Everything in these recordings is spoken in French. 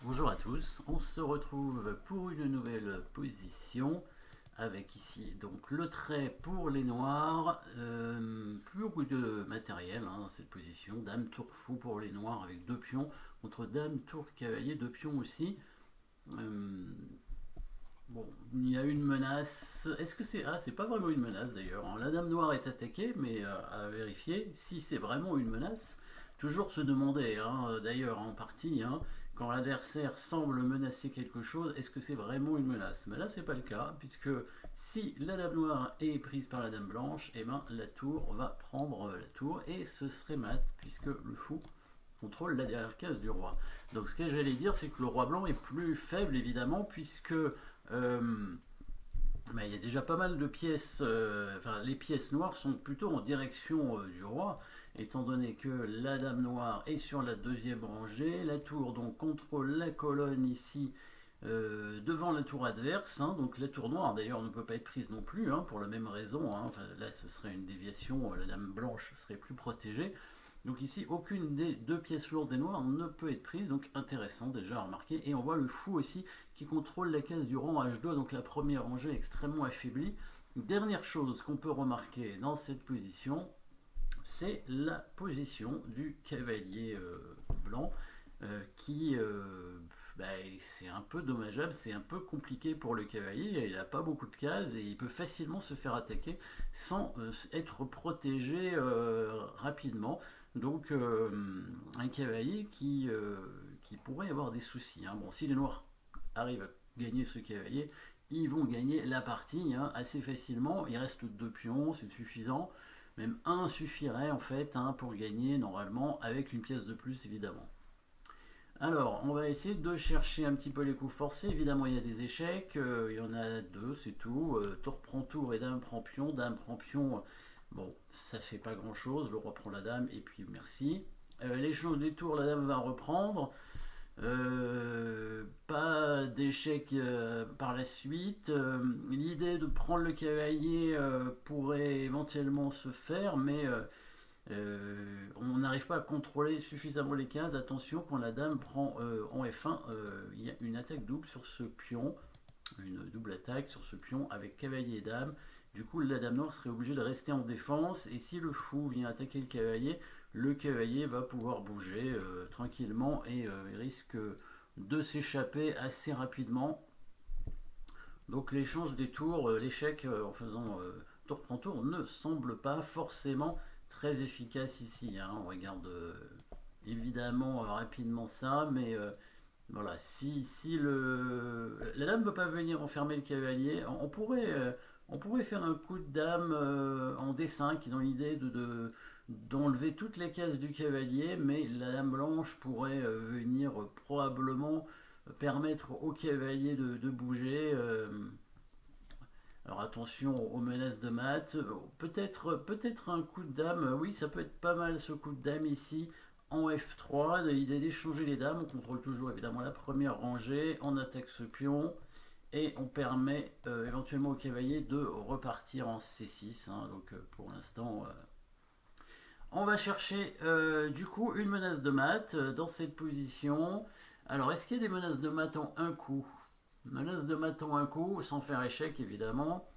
Bonjour à tous, on se retrouve pour une nouvelle position avec ici donc le trait pour les noirs, plus beaucoup de matériel dans cette position, dame tour fou pour les noirs avec deux pions contre dame tour cavalier, deux pions aussi. Euh, bon, il y a une menace, est-ce que c'est... Ah, c'est pas vraiment une menace d'ailleurs, hein. La dame noire est attaquée mais à vérifier si c'est vraiment une menace. Toujours se demander, d'ailleurs en partie, quand l'adversaire semble menacer quelque chose, est-ce que c'est vraiment une menace? Mais là, c'est pas le cas, puisque si la dame noire est prise par la dame blanche, et ben la tour va prendre la tour et ce serait mat, puisque le fou contrôle la dernière case du roi. Donc ce que j'allais dire, c'est que le roi blanc est plus faible évidemment, puisque il y a déjà pas mal de pièces, enfin les pièces noires sont plutôt en direction du roi, étant donné que la dame noire est sur la deuxième rangée, la tour donc contrôle la colonne ici devant la tour adverse, donc la tour noire d'ailleurs ne peut pas être prise non plus, pour la même raison, enfin, là ce serait une déviation, la dame blanche serait plus protégée. Donc ici, aucune des deux pièces lourdes des noirs ne peut être prise, donc intéressant déjà à remarquer. Et on voit le fou aussi qui contrôle la case du rang H2, donc la première rangée extrêmement affaiblie. Dernière chose qu'on peut remarquer dans cette position, c'est la position du cavalier blanc qui c'est un peu dommageable, c'est un peu compliqué pour le cavalier, il n'a pas beaucoup de cases et il peut facilement se faire attaquer sans être protégé rapidement. Donc un cavalier qui pourrait avoir des soucis. Bon, si les noirs arrivent à gagner ce cavalier, ils vont gagner la partie assez facilement. Il reste deux pions, c'est suffisant. Même un suffirait en fait pour gagner normalement avec une pièce de plus évidemment. Alors, on va essayer de chercher un petit peu les coups forcés. Évidemment, il y a des échecs. Il y en a deux, c'est tout. Tour prend tour et dame prend pion. Dame prend pion. Bon, ça fait pas grand chose. Le roi prend la dame et puis merci. L'échange des tours, la dame va reprendre. Pas d'échec par la suite. L'idée de prendre le cavalier pourrait éventuellement se faire, mais on n'arrive pas à contrôler suffisamment les cases. Attention, quand la dame prend en F1, il y a une attaque double sur ce pion, une double attaque sur ce pion avec cavalier et dame. Du coup, la dame noire serait obligée de rester en défense, et si le fou vient attaquer le cavalier va pouvoir bouger tranquillement et il risque de s'échapper assez rapidement. Donc l'échange des tours, l'échec en faisant tour prend tour ne semble pas forcément très efficace ici. On regarde évidemment rapidement ça, mais voilà, si la dame ne peut pas venir enfermer le cavalier, on pourrait faire un coup de dame en D5 dans l'idée d'enlever toutes les cases du cavalier, mais la dame blanche pourrait venir probablement permettre au cavalier de bouger. Alors attention aux menaces de mat. Peut-être un coup de dame. Oui, ça peut être pas mal ce coup de dame ici en F3. L'idée d'échanger les dames. On contrôle toujours évidemment la première rangée. On attaque ce pion. Et on permet éventuellement au cavalier de repartir en C6. Donc pour l'instant, on va chercher du coup une menace de mat dans cette position. Alors est-ce qu'il y a des menaces de mat en un coup? Menace de mat en un coup, sans faire échec évidemment.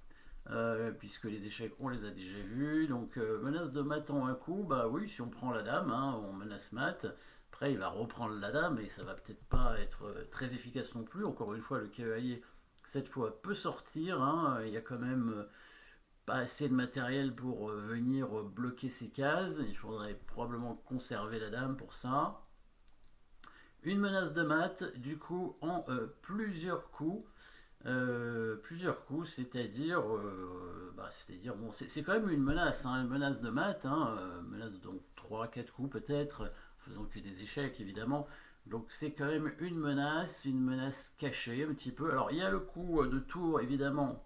Puisque les échecs on les a déjà vus. Donc menace de mat en un coup, bah oui, si on prend la dame, on menace mat. Après il va reprendre la dame et ça va peut-être pas être très efficace non plus. Encore une fois, le cavalier cette fois peut sortir. Il y a quand même pas assez de matériel pour venir bloquer ces cases. Il faudrait probablement conserver la dame pour ça. Une menace de mat, du coup, en plusieurs coups. Plusieurs coups, c'est-à-dire, bon, c'est quand même une menace de mat, menace donc trois quatre coups peut-être, faisant que des échecs évidemment. Donc c'est quand même une menace cachée un petit peu. Alors il y a le coup de tour évidemment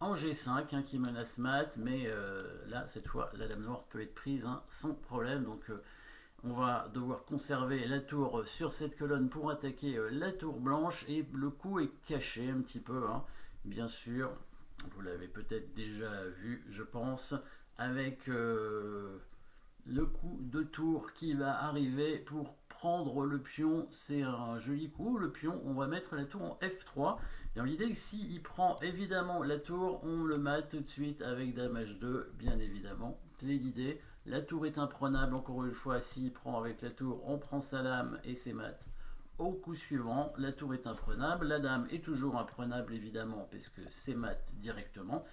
en G5 qui menace mat, mais là cette fois la dame noire peut être prise sans problème. Donc on va devoir conserver la tour sur cette colonne pour attaquer la tour blanche et le coup est caché un petit peu, bien sûr. Vous l'avez peut-être déjà vu, je pense, avec le coup de tour qui va arriver pour prendre le pion, c'est un joli coup. Le pion, on va mettre la tour en F3. Et dans l'idée que s'il prend évidemment la tour, on le mate tout de suite avec dame H2, bien évidemment. C'est l'idée. La tour est imprenable, encore une fois, s'il prend avec la tour, on prend sa dame et c'est mat. Au coup suivant, la tour est imprenable, la dame est toujours imprenable évidemment, parce que c'est mat directement.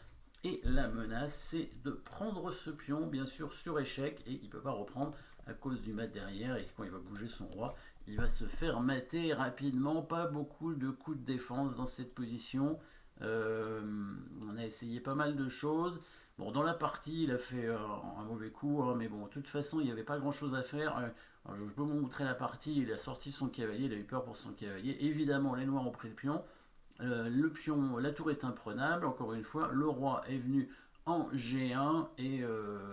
Et la menace, c'est de prendre ce pion, bien sûr, sur échec, et il ne peut pas reprendre à cause du mat derrière, et quand il va bouger son roi, il va se faire mater rapidement. Pas beaucoup de coups de défense dans cette position. On a essayé pas mal de choses. Bon, dans la partie, il a fait un mauvais coup, hein, mais bon, de toute façon, il n'y avait pas grand-chose à faire. Alors, je peux vous montrer la partie, il a sorti son cavalier, il a eu peur pour son cavalier. Évidemment, les noirs ont pris le pion, la tour est imprenable, encore une fois, le roi est venu en G1, et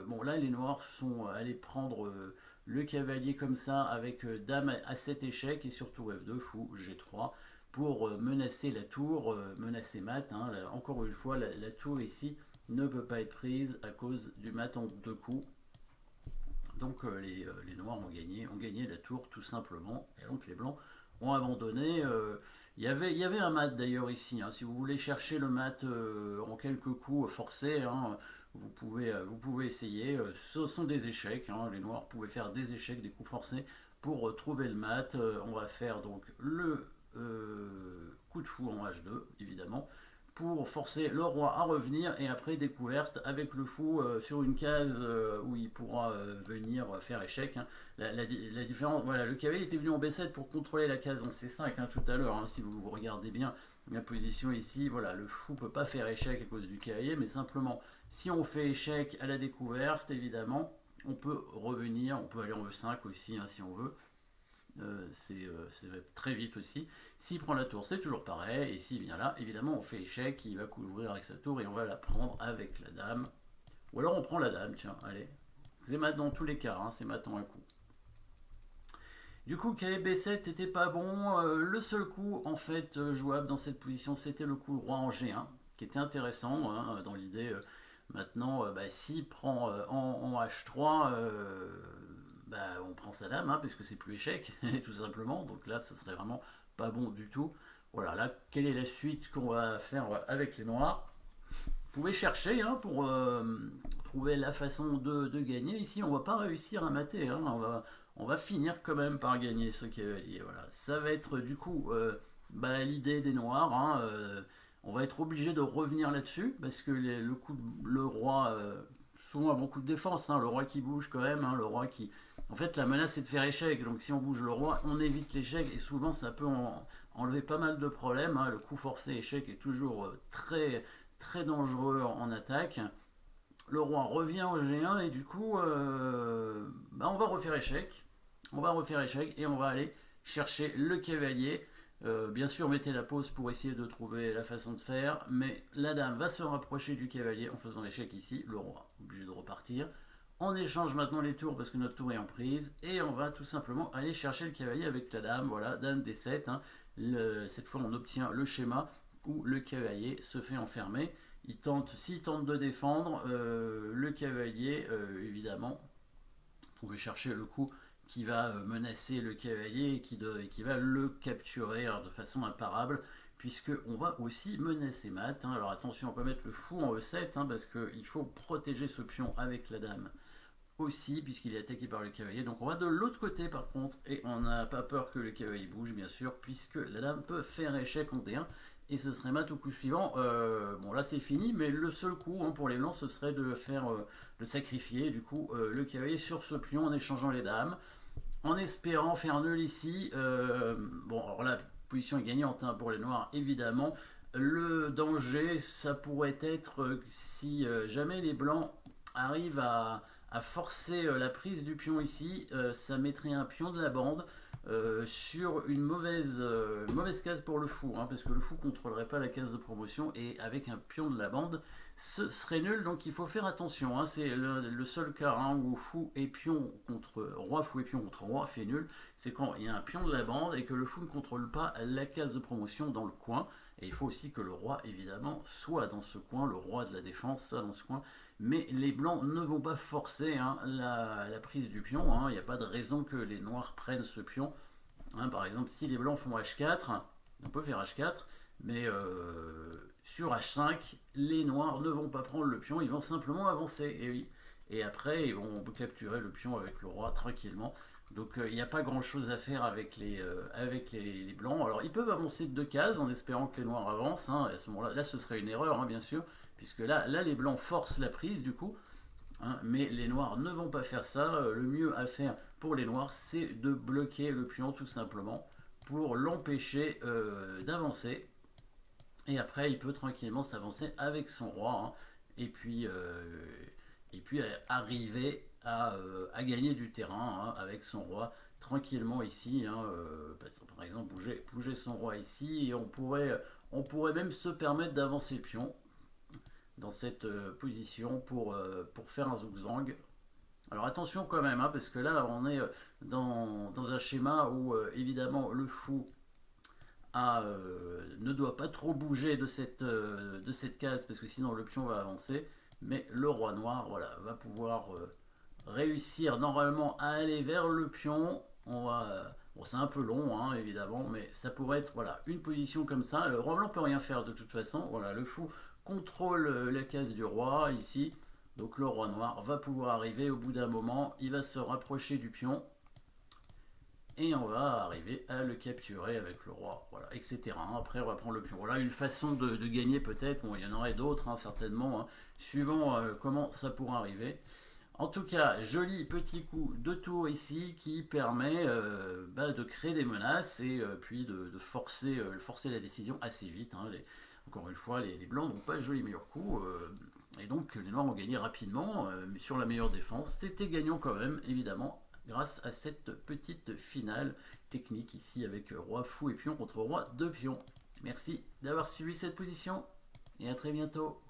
bon, là, les noirs sont allés prendre le cavalier comme ça, avec dame à 7 échecs, et surtout F2, fou, G3, pour menacer la tour, menacer mat, hein. Là, encore une fois, la tour ici ne peut pas être prise à cause du mat en 2 coups. Donc les noirs ont gagné la tour tout simplement, et donc les blancs ont abandonné. Il y avait un mat d'ailleurs ici, hein. Si vous voulez chercher le mat en quelques coups forcés, hein, vous pouvez essayer. Ce sont des échecs, hein. Les noirs pouvaient faire des échecs, des coups forcés pour trouver le mat. On va faire donc le coup de fou en H2, évidemment, pour forcer le roi à revenir, et après découverte avec le fou sur une case où il pourra venir faire échec, hein. La différence, voilà, le cavalier était venu en B7 pour contrôler la case en C5, hein, tout à l'heure, hein, si vous regardez bien la position ici. Voilà, le fou peut pas faire échec à cause du cavalier, mais simplement si on fait échec à la découverte, évidemment, on peut revenir, on peut aller en E5 aussi, hein, si on veut. C'est très vite aussi. S'il prend la tour, c'est toujours pareil. Et s'il vient là, évidemment, on fait échec. Il va couvrir avec sa tour et on va la prendre avec la dame. Ou alors on prend la dame, tiens, allez. C'est mat dans tous les cas, hein, c'est mat en un coup. Du coup, cavalier B7 n'était pas bon. Le seul coup, en fait, jouable dans cette position, c'était le coup roi en G1, qui était intéressant, hein, dans l'idée. Maintenant, s'il prend en H3, on prend sa dame, hein, puisque c'est plus échec, tout simplement. Donc là, ce serait vraiment pas bon du tout. Voilà, là, quelle est la suite qu'on va faire avec les noirs? Vous pouvez chercher, hein, pour trouver la façon de gagner. Ici, on va pas réussir à mater, hein. On va finir quand même par gagner ce cavalier. Voilà, ça va être du coup l'idée des noirs, hein. On va être obligé de revenir là-dessus, parce que le roi souvent a beaucoup de défense, hein. Le roi qui bouge quand même, hein, le roi qui... En fait, la menace, c'est de faire échec. Donc si on bouge le roi, on évite l'échec. Et souvent, ça peut enlever pas mal de problèmes, hein. Le coup forcé échec est toujours très, très dangereux en attaque. Le roi revient au G1 et du coup, on va refaire échec. On va refaire échec et on va aller chercher le cavalier. Bien sûr, mettez la pause pour essayer de trouver la façon de faire, mais la dame va se rapprocher du cavalier en faisant l'échec ici. Le roi obligé de repartir. On échange maintenant les tours parce que notre tour est en prise, et on va tout simplement aller chercher le cavalier avec la dame. Voilà, dame D7, hein. Cette fois on obtient le schéma où le cavalier se fait enfermer. S'il tente de défendre, le cavalier, évidemment, vous pouvez chercher le coup qui va menacer le cavalier et qui va le capturer, alors, de façon imparable, puisqu'on va aussi menacer mat, hein. Alors attention, on peut mettre le fou en E7, hein, parce qu'il faut protéger ce pion avec la dame aussi, puisqu'il est attaqué par le cavalier. Donc on va de l'autre côté par contre, et on n'a pas peur que le cavalier bouge, bien sûr, puisque la dame peut faire échec en D1, et ce serait mat au coup suivant. Bon, là c'est fini, mais le seul coup, hein, pour les blancs, ce serait de faire de sacrifier du coup le cavalier sur ce pion en échangeant les dames, en espérant faire nul ici. Bon, alors la position est gagnante, hein, pour les noirs, évidemment. Le danger, ça pourrait être si jamais les blancs arrivent à forcer la prise du pion ici, ça mettrait un pion de la bande sur une mauvaise case pour le fou, hein, parce que le fou ne contrôlerait pas la case de promotion, et avec un pion de la bande, ce serait nul. Donc il faut faire attention, hein. C'est le seul cas, hein, où fou et pion contre roi, fou et pion contre roi fait nul, c'est quand il y a un pion de la bande et que le fou ne contrôle pas la case de promotion dans le coin. Et il faut aussi que le roi, évidemment, soit dans ce coin, le roi de la défense, soit dans ce coin. Mais les blancs ne vont pas forcer hein, la prise du pion. Hein. Il n'y a pas de raison que les noirs prennent ce pion. Hein, par exemple, si les blancs font H4, on peut faire H4, mais sur H5, les noirs ne vont pas prendre le pion, ils vont simplement avancer. Et oui. Et après, ils vont capturer le pion avec le roi tranquillement. Donc il n'y a pas grand chose à faire avec les blancs. Alors ils peuvent avancer de 2 cases en espérant que les noirs avancent. Hein. À ce moment-là, là ce serait une erreur, hein, bien sûr, puisque là les blancs forcent la prise du coup. Hein, mais les noirs ne vont pas faire ça. Le mieux à faire pour les noirs, c'est de bloquer le pion tout simplement pour l'empêcher d'avancer. Et après, il peut tranquillement s'avancer avec son roi. Hein, et puis arriver à gagner du terrain hein, avec son roi tranquillement ici. Hein, par exemple, bouger son roi ici. Et on pourrait même se permettre d'avancer le pion dans cette position pour faire un zugzwang. Alors attention quand même, hein, parce que là on est dans un schéma où évidemment le fou ne doit pas trop bouger de cette case, parce que sinon le pion va avancer, mais le roi noir voilà, va pouvoir réussir normalement à aller vers le pion. Bon, c'est un peu long hein, évidemment, mais ça pourrait être voilà, une position comme ça. Le roi blanc peut rien faire de toute façon. Voilà, le fou contrôle la case du roi ici. Donc le roi noir va pouvoir arriver au bout d'un moment, il va se rapprocher du pion et on va arriver à le capturer avec le roi, voilà, etc. Après on va prendre le pion. Voilà une façon de gagner peut-être, bon il y en aurait d'autres hein, certainement, hein, suivant comment ça pourra arriver. En tout cas, joli petit coup de tour ici qui permet de créer des menaces et puis de forcer la décision assez vite. Hein. Encore une fois, les blancs n'ont pas le joli meilleur coup. Et donc les noirs ont gagné rapidement mais sur la meilleure défense. C'était gagnant quand même, évidemment, grâce à cette petite finale technique ici avec roi fou et pion contre roi de pion. Merci d'avoir suivi cette position et à très bientôt.